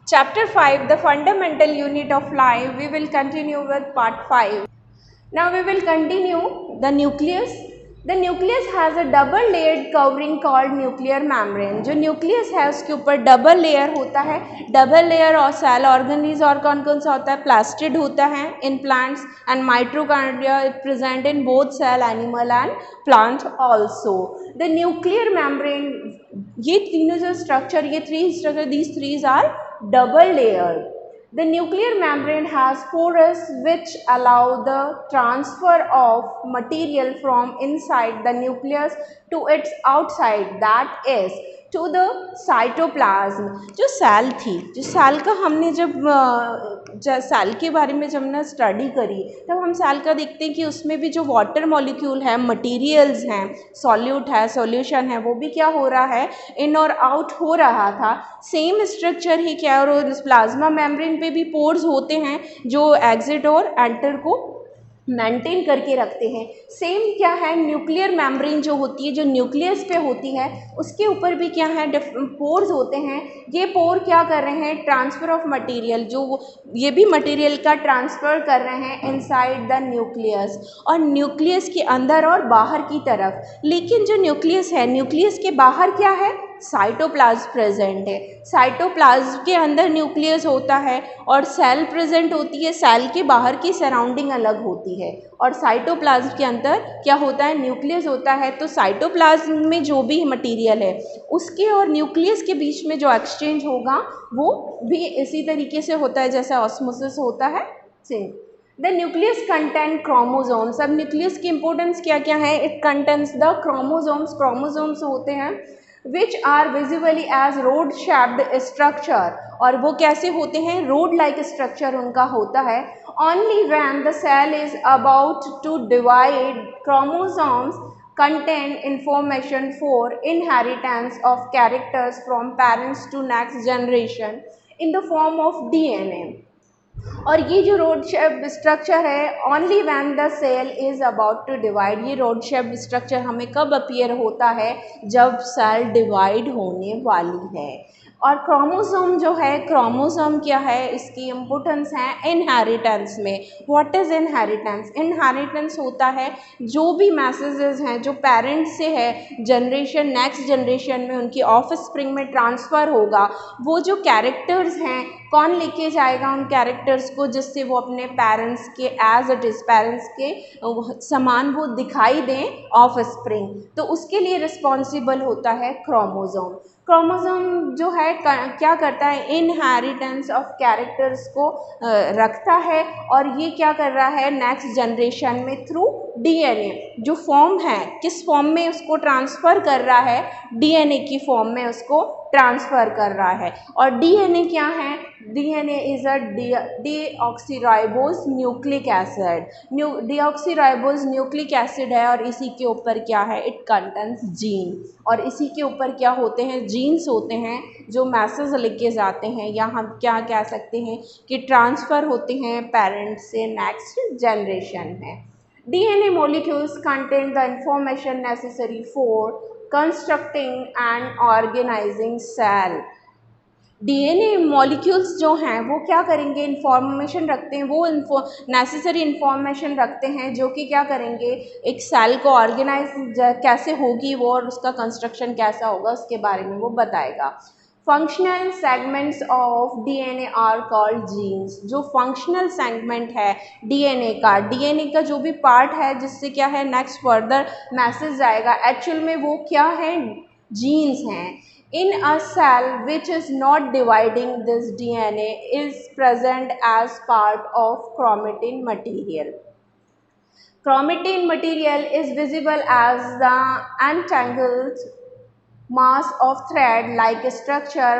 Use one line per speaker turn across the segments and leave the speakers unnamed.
Chapter 5, the fundamental unit of life. We will continue with part 5. Now we will continue the nucleus. The nucleus has a double layered covering called nuclear membrane. जो nucleus है उसके ऊपर double layer होता है. Double layer और cell organelles और कौन कौन सा होता है? प्लास्टिड होता है in plants and mitochondria present in both cell animal and plant also. The nuclear membrane, ये तीनों जो स्ट्रक्चर, ये three structure, these threes are double layered. The nuclear membrane has pores which allow the transfer of material from inside the nucleus to its outside, that is to the cytoplasm. जो cell थी, जो cell का हमने जब cell के बारे में जब ना स्टडी करी तब हम सेल का देखते हैं कि उसमें भी जो वाटर मॉलिक्यूल है, मटेरियल्स हैं, सॉल्यूट है, सॉल्यूशन है, वो भी क्या हो रहा है? इन और आउट हो रहा था. सेम स्ट्रक्चर ही क्या, और प्लाज्मा मेम्ब्रेन पे भी पोर्स होते हैं जो एग्जिट और एंटर को मेंटेन करके रखते हैं. सेम क्या है, न्यूक्लियर मेम्ब्रेन जो होती है, जो न्यूक्लियस पे होती है, उसके ऊपर भी क्या है, पोर्स होते हैं. ये पोर क्या कर रहे हैं? ट्रांसफ़र ऑफ मटेरियल, जो ये भी मटेरियल का ट्रांसफ़र कर रहे हैं इनसाइड द न्यूक्लियस, और न्यूक्लियस के अंदर और बाहर की तरफ. लेकिन जो न्यूक्लियस है, न्यूक्लियस के बाहर क्या है? साइटोप्लाज्म प्रेजेंट है. साइटोप्लाज्म के अंदर न्यूक्लियस होता है और सेल प्रेजेंट होती है. सेल के बाहर की सराउंडिंग अलग होती है और साइटोप्लाज्म के अंदर क्या होता है? न्यूक्लियस होता है. तो साइटोप्लाज्म में जो भी मटेरियल है उसके और न्यूक्लियस के बीच में जो एक्सचेंज होगा वो भी इसी तरीके से होता है जैसे ऑस्मोसिस होता है. Same. The nucleus content chromosomes. अब न्यूक्लियस की इंपॉर्टेंस क्या क्या है? It contents the chromosomes. Chromosomes होते हैं which are visibly as road shaped structure, और वो कैसे होते हैं? रोड लाइक स्ट्रक्चर उनका होता है. only when the cell is about to divide, chromosomes contain information for inheritance of characters from parents to next generation in the form of DNA. और ये जो रोड शेप स्ट्रक्चर है, only when the cell is about to divide, ये rod shape structure हमें कब appear होता है? जब सेल डिवाइड होने वाली है. और क्रोमोसोम जो है, क्रोमोसोम क्या है, इसकी इम्पोर्टेंस है इनहेरिटेंस में. What is inheritance? इनहेरिटेंस होता है जो भी मैसेजेस हैं जो पेरेंट्स से है जनरेशन नेक्स्ट जनरेशन में उनकी ऑफ स्प्रिंग में ट्रांसफ़र होगा, वो जो कैरेक्टर्स हैं कौन लेके जाएगा उन कैरेक्टर्स को, जिससे वो अपने पेरेंट्स के एज इट इज़ पेरेंट्स के समान वो दिखाई दें ऑफ स्प्रिंग. तो उसके लिए रिस्पॉन्सिबल होता है क्रोमोसोम. क्रोमोसोम जो है क्या करता है? इनहेरिटेंस ऑफ कैरेक्टर्स को रखता है, और ये क्या कर रहा है? नेक्स्ट जनरेशन में थ्रू डीएनए, जो फॉर्म है किस फॉर्म में उसको ट्रांसफ़र कर रहा है? डीएनए की फॉर्म में उसको ट्रांसफ़र कर रहा है. और डीएनए क्या है? DNA is a deoxyribose nucleic acid. Deoxyribose nucleic acid है, और इसी के ऊपर क्या है? It contains gene. और इसी के ऊपर क्या होते हैं? जीन्स होते हैं जो मैसेज लेके जाते हैं, या हम क्या कह सकते हैं कि ट्रांसफ़र होते हैं पेरेंट्स से नेक्स्ट जनरेशन में. DNA molecules contain the information necessary for constructing and organizing cell. DNA molecules जो हैं वो क्या करेंगे? इंफॉर्मेशन रखते हैं, वो नेसेसरी इंफॉर्मेशन रखते हैं जो कि क्या करेंगे? एक सेल को ऑर्गेनाइज कैसे होगी वो, और उसका कंस्ट्रक्शन कैसा होगा उसके बारे में वो बताएगा. Functional segments of DNA are called genes. जो फंक्शनल सेगमेंट है डीएनए का जो भी पार्ट है जिससे क्या है नेक्स्ट फर्दर मैसेज आएगा, एक्चुअल में वो क्या है? जीन्स हैं. In a cell which is not dividing, this DNA is present as part of chromatin material. Chromatin material is visible as the entangled mass of thread-like structure.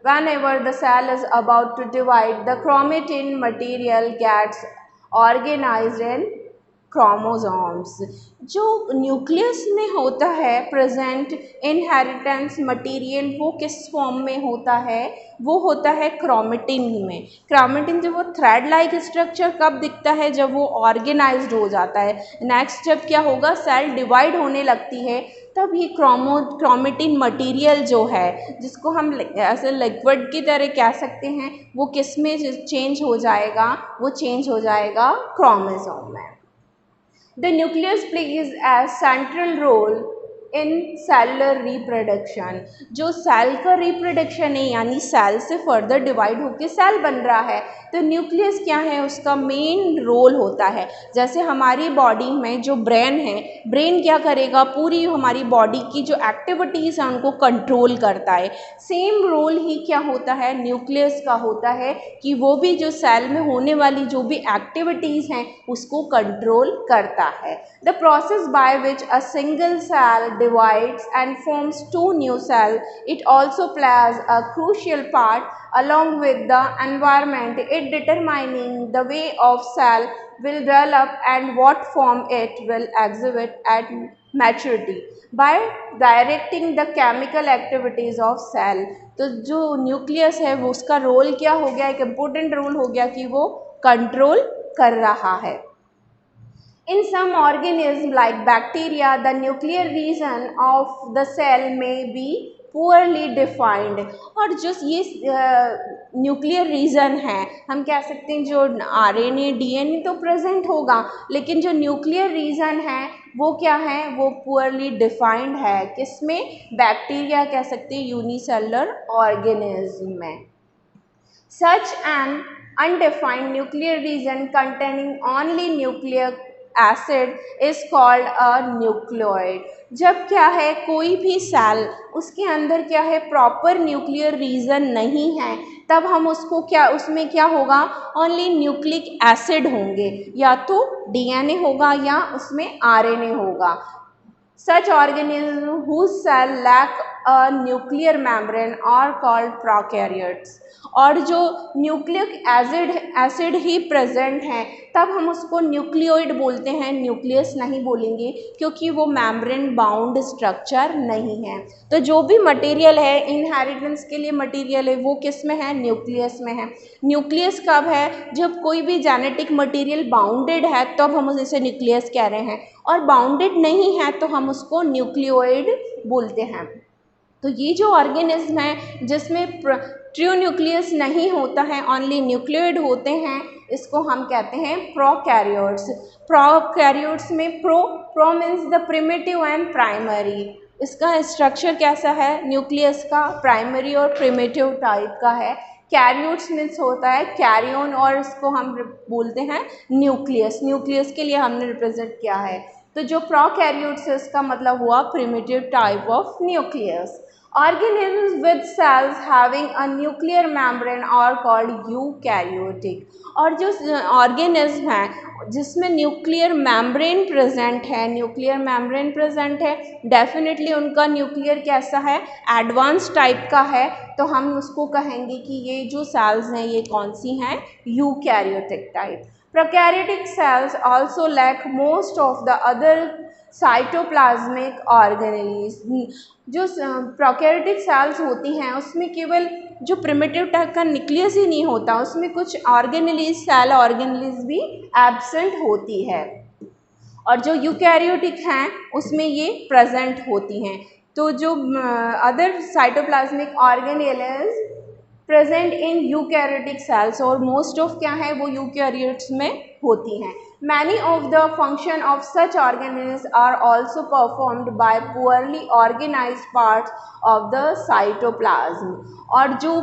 Whenever the cell is about to divide, the chromatin material gets organized in chromosomes. जो nucleus में होता है present inheritance material, वो किस form में होता है? वो होता है क्रोमेटिन में. क्रोमेटिन जो वो थ्रेड लाइक स्ट्रक्चर कब दिखता है? जब वो ऑर्गेनाइज्ड हो जाता है. नेक्स्ट जब क्या होगा? सेल डिवाइड होने लगती है तब ये क्रोमेटिन मटेरियल जो है, जिसको हम ऐसे लिक्विड की तरह कह सकते हैं, वो किस में चेंज हो जाएगा, वो चेंज हो जाएगा क्रोमोसोम में। The nucleus plays as central role in cellular reproduction. जो सेल का रिप्रोडक्शन है, यानी सेल से फर्दर डिवाइड होकर सेल बन रहा है, तो न्यूक्लियस क्या है, उसका मेन रोल होता है। जैसे हमारी बॉडी में जो ब्रेन है, ब्रेन क्या करेगा, पूरी हमारी बॉडी की जो एक्टिविटीज़ हैं उनको कंट्रोल करता है। सेम रोल ही क्या होता है, न्यूक्लियस का होता है कि वो भी जो सेल में होने वाली जो भी एक्टिविटीज़ हैं उसको कंट्रोल करता है। The process by which a single cell divides and forms two new cells. It also plays a crucial part along with the environment in determining the way of cell will develop and what form it will exhibit at maturity by directing the chemical activities of cell. तो जो nucleus है वो उसका role क्या हो गया, एक important role हो गया कि वो कंट्रोल कर रहा है। In some organisms like bacteria, the nuclear region of the cell may be poorly defined. और जो ये न्यूक्लियर रीजन है, हम कह सकते हैं जो आरएनए डीएनए तो प्रेजेंट होगा, लेकिन जो न्यूक्लियर रीजन है वो क्या है, वो पुअरली डिफाइंड है। किसमें, बैक्टीरिया कह सकते हैं, यूनिसेलुलर ऑर्गेनिज्म में। Such an undefined nuclear region containing only nucleic acid is called a nucleoid. जब क्या है, कोई भी सेल उसके अंदर क्या है, प्रॉपर न्यूक्लियर रीजन नहीं है, तब हम उसको क्या, उसमें क्या होगा, ओनली न्यूक्लिक एसिड होंगे, या तो डीएनए होगा या उसमें आरएनए होगा। Such organisms whose cell lack a nuclear membrane are called prokaryotes. और जो न्यूक्लिक एसिड ही प्रेजेंट है तब हम उसको न्यूक्लियोइड बोलते हैं, न्यूक्लियस नहीं बोलेंगे, क्योंकि वो मेम्ब्रेन बाउंड स्ट्रक्चर नहीं है। तो जो भी मटेरियल है, इनहेरिटेंस के लिए मटेरियल है, वो किस में है, न्यूक्लियस में है। न्यूक्लियस कब है, जब कोई भी जेनेटिक मटेरियल बाउंडेड है तब हम उसे न्यूक्लियस कह रहे हैं, और बाउंडेड नहीं है तो हम उसको न्यूक्लियोइड बोलते हैं। तो ये जो ऑर्गेनिज्म है जिसमें ट्रू न्यूक्लियस नहीं होता है, ओनली न्यूक्लियोइड होते हैं, इसको हम कहते हैं प्रोकैरियोट्स। प्रोकैरियोट्स में pro means the primitive and primary. इसका स्ट्रक्चर कैसा है, न्यूक्लियस का प्राइमरी और प्रिमिटिव टाइप का है। कैरियोट्स मीन्स होता है कैरियोन, और इसको हम बोलते हैं न्यूक्लियस। न्यूक्लियस के लिए हमने रिप्रेजेंट किया है। तो जो प्रोकैरियोट्स है इसका मतलब हुआ primitive type of nucleus. Organisms with cells having a nuclear membrane are called eukaryotic. और जो ऑर्गेनिज्म है जिसमें न्यूक्लियर मेम्ब्रेन प्रेजेंट है, न्यूक्लियर मेम्ब्रेन प्रेजेंट है, डेफिनेटली उनका न्यूक्लियर कैसा है, एडवांस टाइप का है, तो हम उसको कहेंगे कि ये जो सेल्स हैं ये कौन सी हैं, eukaryotic type. Prokaryotic cells also lack most of the other cytoplasmic organelles. जो प्रोकैरियोटिक सेल्स होती हैं उसमें केवल जो प्रिमिटिव टाइप का न्यूक्लियस ही नहीं होता, उसमें कुछ ऑर्गेनेल्स, सेल ऑर्गेनेल्स भी एब्सेंट होती है, और जो यूकैरियोटिक हैं उसमें ये प्रेजेंट होती हैं। तो जो other cytoplasmic organelles present in eukaryotic cells, और मोस्ट ऑफ क्या है वो यूकैरियोट्स में होती हैं। Many of the function of such organelles are also performed by poorly organized parts of the cytoplasm. और जो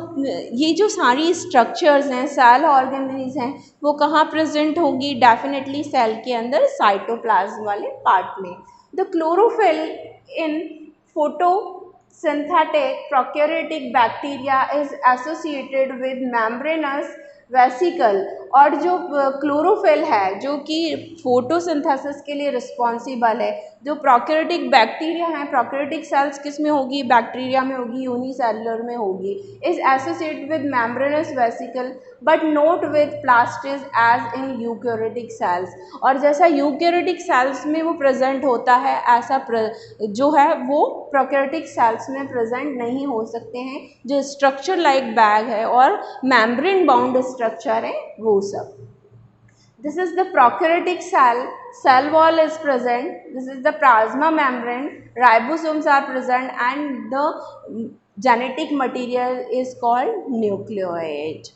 ये जो सारी स्ट्रक्चर्स हैं, सेल ऑर्गेनेल्स हैं, वो कहाँ प्रेजेंट होंगी, डेफिनेटली सेल के अंदर साइटोप्लाज्म वाले पार्ट में। The chlorophyll in photosynthetic prokaryotic bacteria is associated with membranous vesicle. और जो क्लोरोफिल है जो कि फोटोसिंथेसिस के लिए रिस्पॉन्सिबल है, जो प्रोकैरियोटिक बैक्टीरिया हैं, प्रोकैरियोटिक सेल्स किस में होगी, बैक्टीरिया में होगी, यूनिसेलुलर में होगी, is associated with membranous vesicle but not with plastids as in eukaryotic cells. और जैसा यूकैरियोटिक सेल्स में वो प्रेजेंट होता है, ऐसा जो है वो प्रोकैरियोटिक सेल्स में प्रेजेंट नहीं हो सकते हैं। जो स्ट्रक्चर लाइक बैग है और मेम्ब्रेन बाउंड स्ट्रक्चर है वो सब। This is the prokaryotic cell wall is present, this is the plasma membrane, ribosomes are present, and the genetic material is called nucleoid.